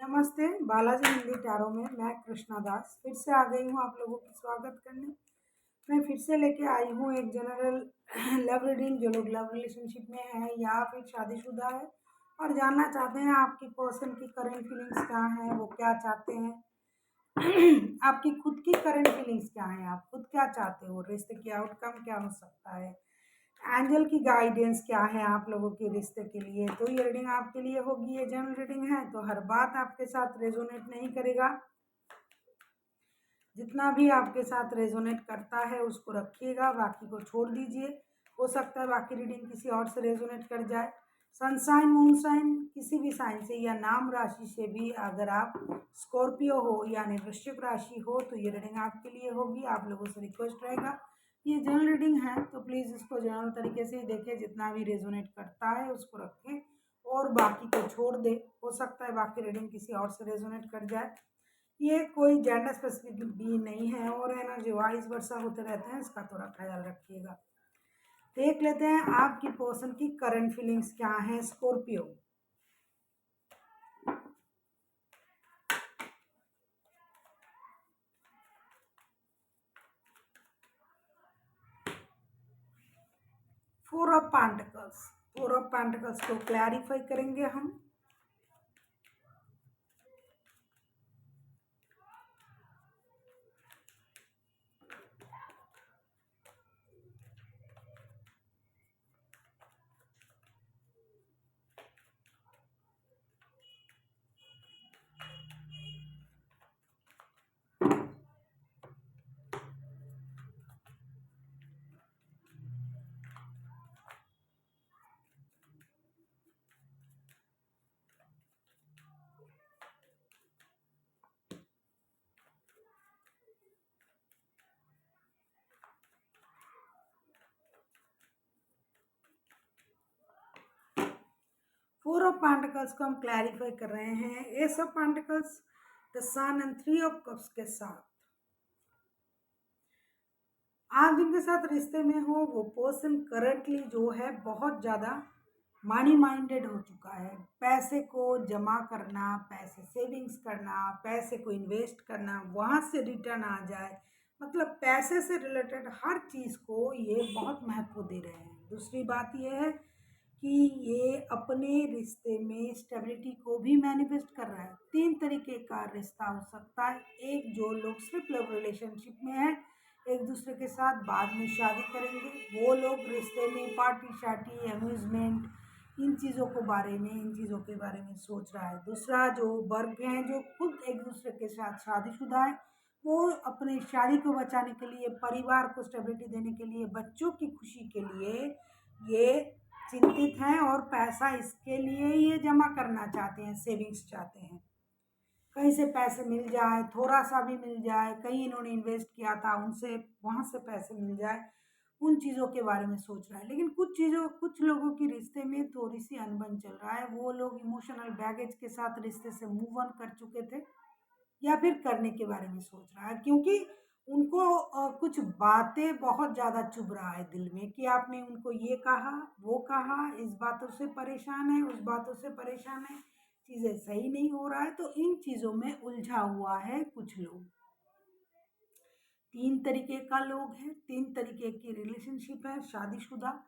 नमस्ते, बालाजी हिंदी टैरो में मैं कृष्णा दास फिर से आ गई हूँ आप लोगों की स्वागत करने। मैं फिर से लेके आई हूँ एक जनरल लव रीडिंग। जो लोग लव रिलेशनशिप में है या फिर शादीशुदा है और जानना चाहते हैं आपकी पर्सन की करंट फीलिंग्स क्या हैं, वो क्या चाहते हैं। आपकी खुद की करंट फीलिंग्स क्या हैं, आप खुद क्या चाहते हो, रिश्ते की आउटकम क्या हो सकता है, एंजल की गाइडेंस क्या है आप लोगों के रिश्ते के लिए। तो ये रीडिंग आपके लिए होगी। ये जनरल रीडिंग है तो हर बात आपके साथ रेजोनेट नहीं करेगा। जितना भी आपके साथ रेजोनेट करता है उसको रखिएगा, बाकी को छोड़ दीजिए। हो सकता है बाकी रीडिंग किसी और से रेजोनेट कर जाए। सनसाइन मून साइन किसी भी साइन से या नाम राशि से भी अगर आप स्कॉर्पियो हो यानी वृश्चिक राशि हो तो ये रीडिंग आपके लिए होगी। आप लोगों से रिक्वेस्ट रहेगा, ये जनरल रीडिंग है तो प्लीज़ इसको जनरल तरीके से ही देखें। जितना भी रेजोनेट करता है उसको रखें और बाकी को छोड़ दे। हो सकता है बाकी रीडिंग किसी और से रेजोनेट कर जाए। ये कोई जेंडर स्पेसिफिक भी नहीं है और एनर्जी वाइज वर्षा होते रहते हैं, इसका थोड़ा ख्याल रखिएगा। देख लेते हैं आपकी पर्सन की करंट फीलिंग्स क्या हैं। Scorpio, four of pentacles. Four of pentacles को क्लैरिफाई करेंगे हम। फोर ऑफ पेंटिकल्स को हम क्लैरिफाई कर रहे हैं ace of pentacles, the sun and three of cups के साथ। आप जिनके साथ रिश्ते में हो वो पर्सन करंटली जो है बहुत ज़्यादा मनी माइंडेड हो चुका है। पैसे को जमा करना, पैसे सेविंग्स करना, पैसे को इन्वेस्ट करना, वहाँ से रिटर्न आ जाए, मतलब पैसे से रिलेटेड हर चीज़ को ये बहुत महत्व दे रहे हैं। दूसरी बात ये है कि ये अपने रिश्ते में स्टेबिलिटी को भी मैनिफेस्ट कर रहा है। तीन तरीके का रिश्ता हो सकता है। एक, जो लोग सिर्फ लव रिलेशनशिप में हैं, एक दूसरे के साथ बाद में शादी करेंगे, वो लोग रिश्ते में पार्टी शार्टी अम्यूजमेंट इन चीज़ों के बारे में सोच रहा है। दूसरा, जो वर्ग हैं जो खुद एक दूसरे के साथ शादीशुदा है, वो अपने शादी को बचाने के लिए, परिवार को स्टेबिलिटी देने के लिए, बच्चों की खुशी के लिए ये चिंतित हैं और पैसा इसके लिए ये जमा करना चाहते हैं, सेविंग्स चाहते हैं। कहीं से पैसे मिल जाए, थोड़ा सा भी मिल जाए, कहीं इन्होंने इन्वेस्ट किया था उनसे वहाँ से पैसे मिल जाए, उन चीज़ों के बारे में सोच रहा है। लेकिन कुछ लोगों की रिश्ते में थोड़ी सी अनबन चल रहा है। वो लोग इमोशनल बैगेज के साथ रिश्ते से मूव ऑन कर चुके थे या फिर करने के बारे में सोच रहा है, क्योंकि उनको कुछ बातें बहुत ज़्यादा चुभ रहा है दिल में कि आपने उनको ये कहा, वो कहा, इस बातों से परेशान है, उस बातों से परेशान है, चीज़ें सही नहीं हो रहा है। तो इन चीज़ों में उलझा हुआ है कुछ लोग। तीन तरीके का लोग हैं, तीन तरीके की रिलेशनशिप है। शादीशुदा,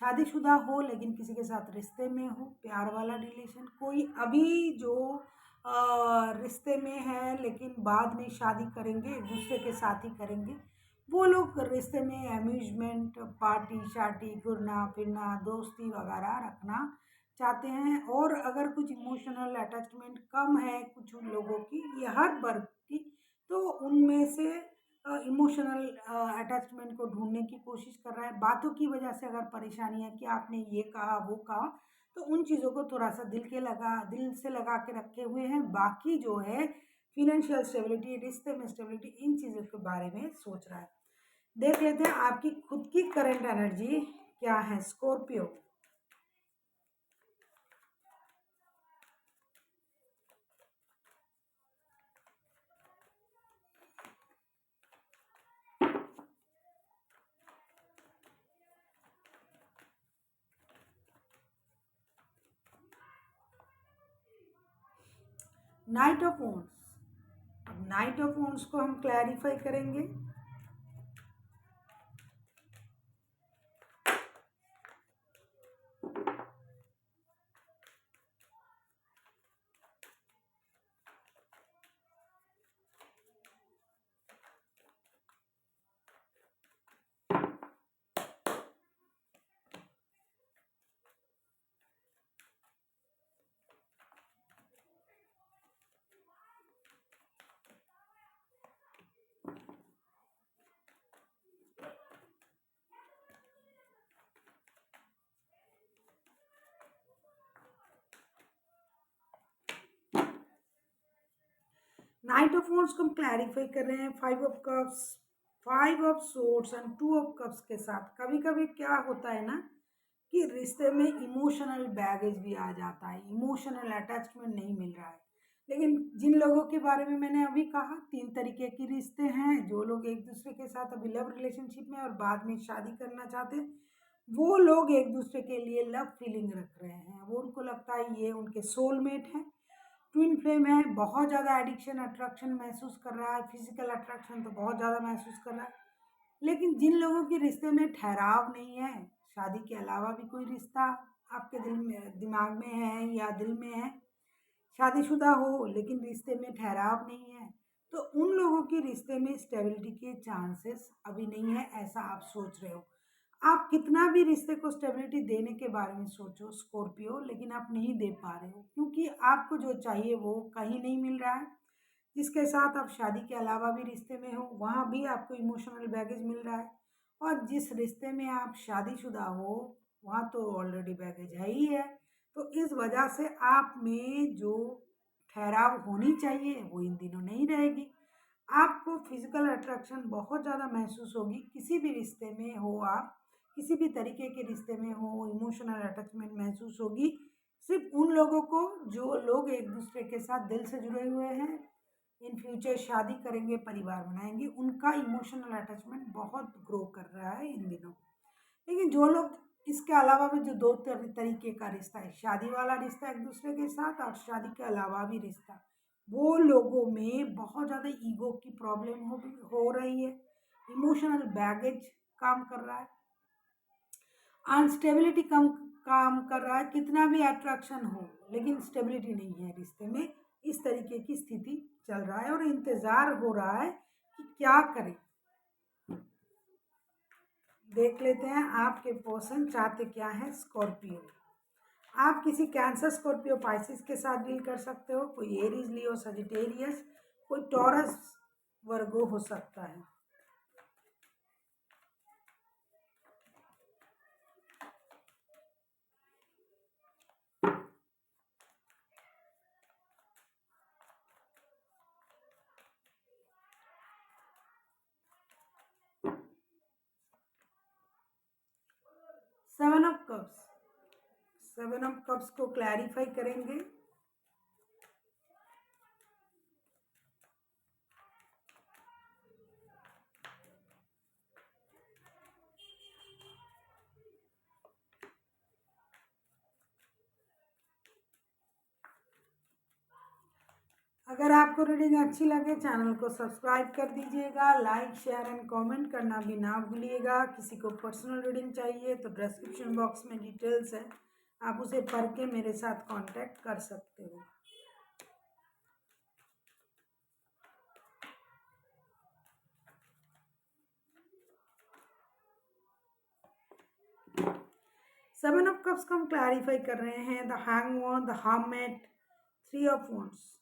शादीशुदा हो लेकिन किसी के साथ रिश्ते में हो, प्यार वाला रिलेशन। कोई अभी जो रिश्ते में है लेकिन बाद में शादी करेंगे, एक दूसरे के साथ ही करेंगे, वो लोग रिश्ते में अम्यूजमेंट, पार्टी शार्टी, घूमना फिरना, दोस्ती वगैरह रखना चाहते हैं। और अगर कुछ इमोशनल अटैचमेंट कम है कुछ लोगों की, ये हर वर्ग की, तो उनमें से इमोशनल अटैचमेंट को ढूंढने की कोशिश कर रहा है। बातों की वजह से अगर परेशानी है कि आपने ये कहा वो कहा, तो उन चीज़ों को थोड़ा सा दिल से लगा के रखे हुए हैं। बाकी जो है फिनेंशियल स्टेबिलिटी, रिश्ते में स्टेबिलिटी, इन चीज़ों के बारे में सोच रहा है। देख लेते हैं आपकी खुद की करंट एनर्जी क्या है। Scorpio, night of wands. अब नाइट ऑफ वॉन्ड्स को हम क्लैरिफाई करेंगे। नाइट ऑफ वॉन्ड्स को हम क्लैरिफाई कर रहे हैं 5 of cups, 5 of swords and 2 of cups के साथ। कभी कभी क्या होता है ना कि रिश्ते में इमोशनल बैगेज भी आ जाता है, इमोशनल अटैचमेंट नहीं मिल रहा है। लेकिन जिन लोगों के बारे में मैंने अभी कहा, 3 तरीके के रिश्ते हैं। जो लोग एक दूसरे के साथ अभी लव रिलेशनशिप में और बाद में शादी करना चाहते हैं, वो लोग एक दूसरे के लिए लव फीलिंग रख रहे हैं। वो उनको लगता है ये उनके सोलमेट है। ट्विन फ्लेम है, बहुत ज़्यादा एडिक्शन अट्रैक्शन महसूस कर रहा है, फिजिकल अट्रैक्शन तो बहुत ज़्यादा महसूस कर रहा है। लेकिन जिन लोगों के रिश्ते में ठहराव नहीं है, शादी के अलावा भी कोई रिश्ता आपके दिल में दिमाग में है या दिल में है, शादीशुदा हो लेकिन रिश्ते में ठहराव नहीं है, तो उन लोगों के रिश्ते में स्टेबिलिटी के चांसेस अभी नहीं है, ऐसा आप सोच रहे हो। आप कितना भी रिश्ते को स्टेबिलिटी देने के बारे में सोचो स्कॉर्पियो, लेकिन आप नहीं दे पा रहे हो, क्योंकि आपको जो चाहिए वो कहीं नहीं मिल रहा है। जिसके साथ आप शादी के अलावा भी रिश्ते में हो, वहाँ भी आपको इमोशनल बैगेज मिल रहा है। और जिस रिश्ते में आप शादीशुदा हो, वहाँ तो ऑलरेडी बैगेज है ही है। तो इस वजह से आप में जो ठहराव होनी चाहिए वो इन दिनों नहीं रहेगी। आपको फिजिकल अट्रैक्शन बहुत ज़्यादा महसूस होगी, किसी भी रिश्ते में हो आप, किसी भी तरीके के रिश्ते में हो, इमोशनल अटैचमेंट महसूस होगी सिर्फ उन लोगों को जो लोग एक दूसरे के साथ दिल से जुड़े हुए हैं, इन फ्यूचर शादी करेंगे, परिवार बनाएंगे, उनका इमोशनल अटैचमेंट बहुत ग्रो कर रहा है इन दिनों। लेकिन जो लोग इसके अलावा भी जो तरीके का रिश्ता है, शादी वाला रिश्ता एक दूसरे के साथ और शादी के अलावा भी रिश्ता, वो लोगों में बहुत ज़्यादा ईगो की प्रॉब्लम हो रही है, इमोशनल बैगेज काम कर रहा है, अनस्टेबिलिटी कम काम कर रहा है। कितना भी अट्रैक्शन हो लेकिन स्टेबिलिटी नहीं है रिश्ते में, इस तरीके की स्थिति चल रहा है और इंतज़ार हो रहा है कि क्या करें। देख लेते हैं आपके पर्सन चाहते क्या है। स्कॉर्पियो, आप किसी कैंसर, स्कॉर्पियो, पाइसिस के साथ डील कर सकते हो। कोई एरीज, लियो, सजिटेरियस, कोई टॉरस, वर्गो हो सकता है। Seven of cups, seven of cups को क्लैरिफाई करेंगे। अगर आपको रीडिंग अच्छी लगे, चैनल को सब्सक्राइब कर दीजिएगा, लाइक शेयर एंड कमेंट करना भी ना भूलिएगा। किसी को पर्सनल रीडिंग चाहिए तो डिस्क्रिप्शन बॉक्स में डिटेल्स है, आप उसे पढ़ के मेरे साथ कांटेक्ट कर सकते हो। सेवन ऑफ कप्स को हम क्लैरिफाई कर रहे हैं। The hangman, the hermit, 3 of wands.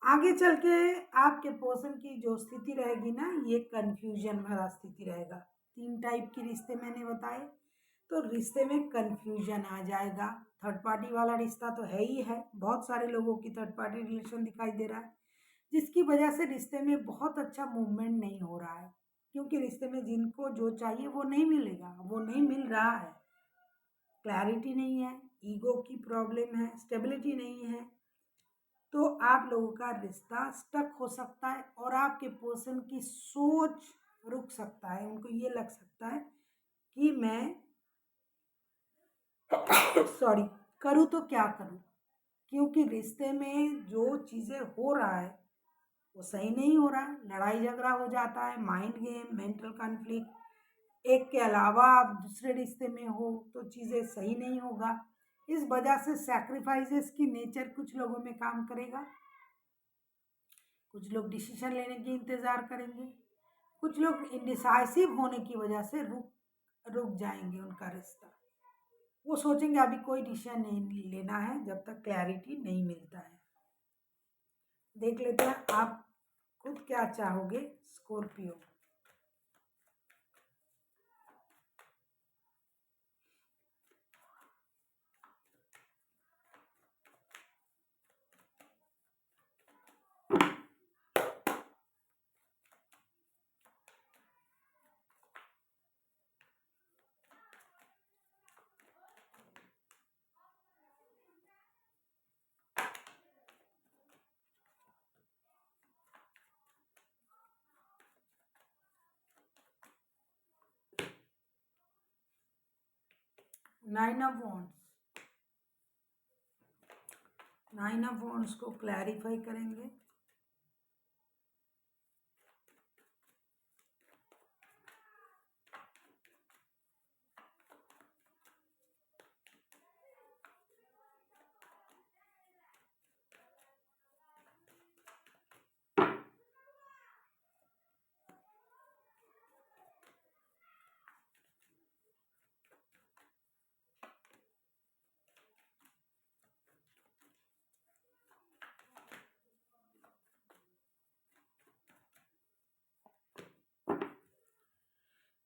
आगे चल के आपके पर्सन की जो स्थिति रहेगी ना, ये कन्फ्यूजन भरा स्थिति रहेगा। 3 टाइप के रिश्ते मैंने बताए, तो रिश्ते में कन्फ्यूजन आ जाएगा। थर्ड पार्टी वाला रिश्ता तो है ही है, बहुत सारे लोगों की थर्ड पार्टी रिलेशन दिखाई दे रहा है, जिसकी वजह से रिश्ते में बहुत अच्छा मूवमेंट नहीं हो रहा है, क्योंकि रिश्ते में जिनको जो चाहिए वो नहीं मिलेगा, वो नहीं मिल रहा है। क्लैरिटी नहीं है, ईगो की प्रॉब्लम है, स्टेबिलिटी नहीं है, तो आप लोगों का रिश्ता स्टक हो सकता है और आपके पर्सन की सोच रुक सकता है। उनको ये लग सकता है कि मैं सॉरी करूँ तो क्या करूँ, क्योंकि रिश्ते में जो चीज़ें हो रहा है वो सही नहीं हो रहा है, लड़ाई झगड़ा हो जाता है, माइंड गेम, मेंटल कॉन्फ्लिक्ट। एक के अलावा आप दूसरे रिश्ते में हो तो चीज़ें सही नहीं होगा। इस वजह से सैक्रिफाइसेस की नेचर कुछ लोगों में काम करेगा। कुछ लोग डिसीजन लेने की इंतज़ार करेंगे, कुछ लोग इंडिसाइसिव होने की वजह से रुक रुक जाएंगे उनका रिश्ता। वो सोचेंगे अभी कोई डिसीजन नहीं लेना है जब तक क्लैरिटी नहीं मिलता है। देख लेते हैं आप खुद क्या चाहोगे Scorpio. Nine of wands, nine of wands को क्लैरिफाई करेंगे।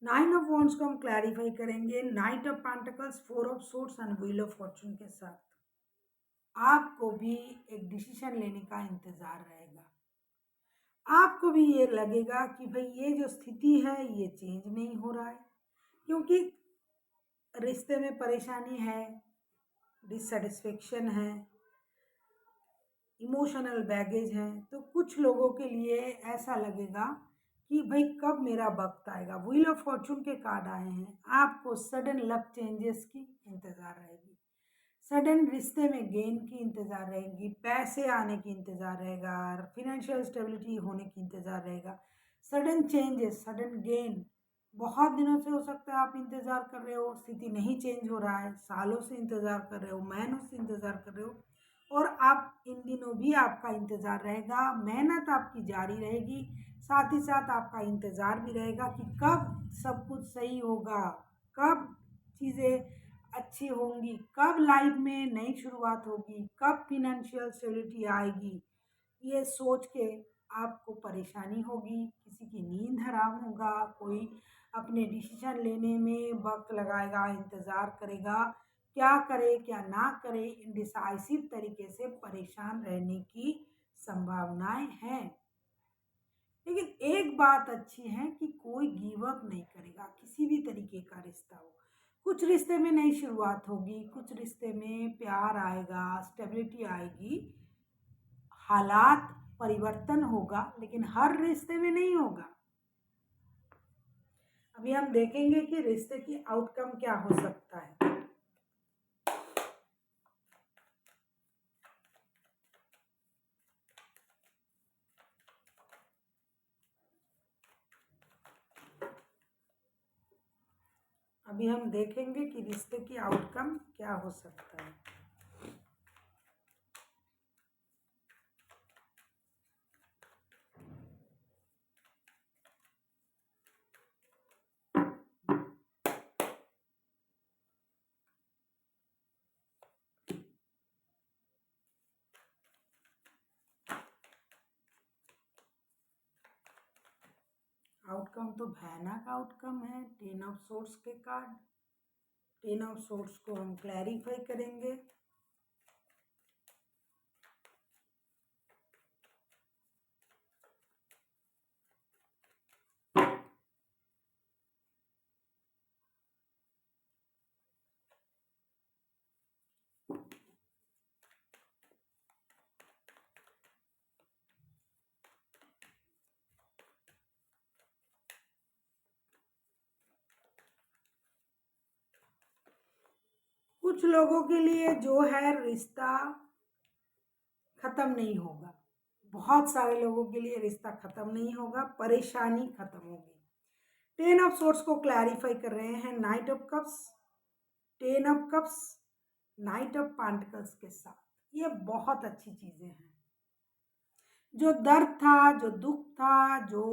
नाइन ऑफ वॉन्ड्स को हम क्लैरिफाई करेंगे night of pentacles, four of swords and wheel of Fortune के साथ। आपको भी एक डिसीजन लेने का इंतज़ार रहेगा। आपको भी ये लगेगा कि भाई ये जो स्थिति है ये चेंज नहीं हो रहा है, क्योंकि रिश्ते में परेशानी है, डिससेटिस्फेक्शन है, इमोशनल बैगेज है। तो कुछ लोगों के लिए ऐसा लगेगा कि भाई कब मेरा वक्त आएगा। व्हील ऑफ फॉर्चून के कार्ड आए हैं, आपको सडन लक चेंजेस की इंतज़ार रहेगी, सडन रिश्ते में गेन की इंतज़ार रहेगी, पैसे आने की इंतज़ार रहेगा, फिनेंशियल स्टेबिलिटी होने की इंतज़ार रहेगा, सडन चेंजेस, सडन गेन। बहुत दिनों से हो सकता है आप इंतज़ार कर रहे हो, स्थिति नहीं चेंज हो रहा है, सालों से इंतज़ार कर रहे हो, महीनों से इंतज़ार कर रहे हो, और आप इन दिनों भी आपका इंतज़ार रहेगा, मेहनत आपकी जारी रहेगी। साथ ही साथ आपका इंतज़ार भी रहेगा कि कब सब कुछ सही होगा, कब चीज़ें अच्छी होंगी, कब लाइफ में नई शुरुआत होगी, कब फिनेंशियल स्टेबिलिटी आएगी। ये सोच के आपको परेशानी होगी, किसी की नींद हराम होगा, कोई अपने डिसीजन लेने में वक्त लगाएगा, इंतज़ार करेगा, क्या करे क्या ना करे, इंडिसाइसिव तरीके से परेशान रहने की संभावनाएं हैं। लेकिन एक बात अच्छी है कि कोई गिव अप नहीं करेगा, किसी भी तरीके का रिश्ता हो। कुछ रिश्ते में नई शुरुआत होगी, कुछ रिश्ते में प्यार आएगा, स्टेबिलिटी आएगी, हालात परिवर्तन होगा, लेकिन हर रिश्ते में नहीं होगा। अभी हम देखेंगे कि रिश्ते की आउटकम क्या हो सकता है। अभी हम देखेंगे कि रिश्ते की आउटकम क्या हो सकता है। आउटकम तो भयानक आउटकम है, टेन ऑफ सोर्ड्स के कार्ड। टेन ऑफ सोर्ड्स को हम क्लैरिफाई करेंगे। कुछ लोगों के लिए जो है रिश्ता ख़त्म नहीं होगा। बहुत सारे लोगों के लिए रिश्ता ख़त्म नहीं होगा, परेशानी ख़त्म होगी। 10 ऑफ सोर्ड्स को क्लैरिफाई कर रहे हैं night of cups, 10 of cups, night of pentacles के साथ। ये बहुत अच्छी चीज़ें हैं। जो दर्द था, जो दुख था, जो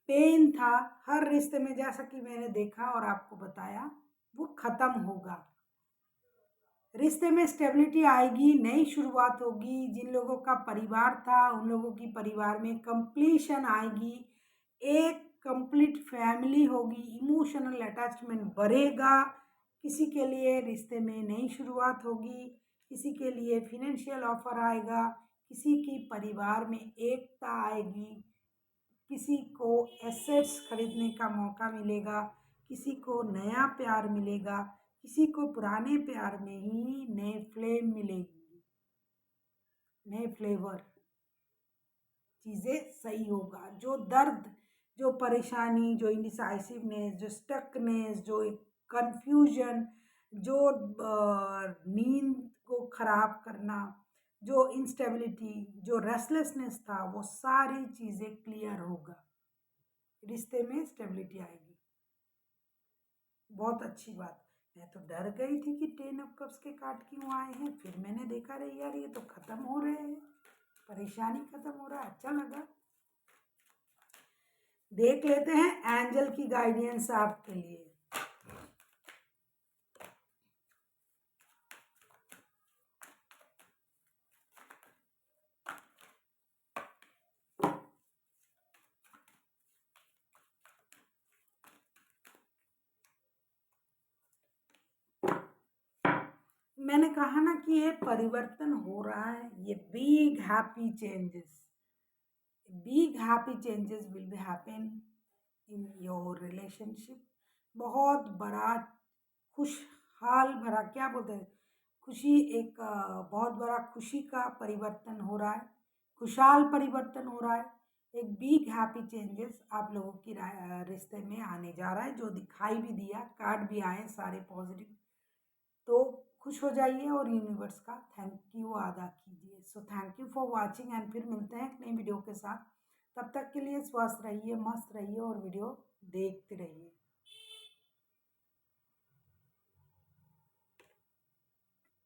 पेन था, हर रिश्ते में जैसा कि मैंने देखा और आपको बताया, वो ख़त्म होगा। रिश्ते में स्टेबिलिटी आएगी, नई शुरुआत होगी। जिन लोगों का परिवार था उन लोगों की परिवार में कंप्लीशन आएगी, एक कंप्लीट फैमिली होगी, इमोशनल अटैचमेंट बढ़ेगा। किसी के लिए रिश्ते में नई शुरुआत होगी, किसी के लिए फिनेंशियल ऑफर आएगा, किसी की परिवार में एकता आएगी, किसी को एसेट्स खरीदने का मौका मिलेगा, किसी को नया प्यार मिलेगा, किसी को पुराने प्यार में ही नए फ्लेम मिलेगी, नए फ्लेवर, चीज़ें सही होगा। जो दर्द, जो परेशानी, जो इंडिसाइसिवनेस, जो स्टकनेस, जो कंफ्यूजन, जो नींद को खराब करना, जो इंस्टेबिलिटी, जो रेस्टलेसनेस था, वो सारी चीज़ें क्लियर होगा। रिश्ते में स्टेबिलिटी आएगी। बहुत अच्छी बात। मैं तो डर गई थी कि 10 ऑफ कप्स के कार्ड क्यों आए हैं, फिर मैंने देखा रही यार ये तो ख़त्म हो रहे हैं, परेशानी ख़त्म हो रहा है, अच्छा लगा। देख लेते हैं एंजल की गाइडेंस आपके लिए। मैंने कहा ना कि ये परिवर्तन हो रहा है, ये big happy changes, big happy changes will be happen in your relationship. बहुत बड़ा खुशहाल भरा, क्या बोलते हैं, खुशी, एक बहुत बड़ा खुशी का परिवर्तन हो रहा है, खुशहाल परिवर्तन हो रहा है। एक बिग हैप्पी चेंजेस आप लोगों की रिश्ते में आने जा रहा है, जो दिखाई भी दिया, कार्ड भी आए सारे पॉजिटिव। तो खुश हो जाइए और यूनिवर्स का थैंक यू अदा कीजिए। So thank you for watching and फिर मिलते हैं एक नई वीडियो के साथ। तब तक के लिए स्वस्थ रहिए, मस्त रहिए और वीडियो देखते रहिए।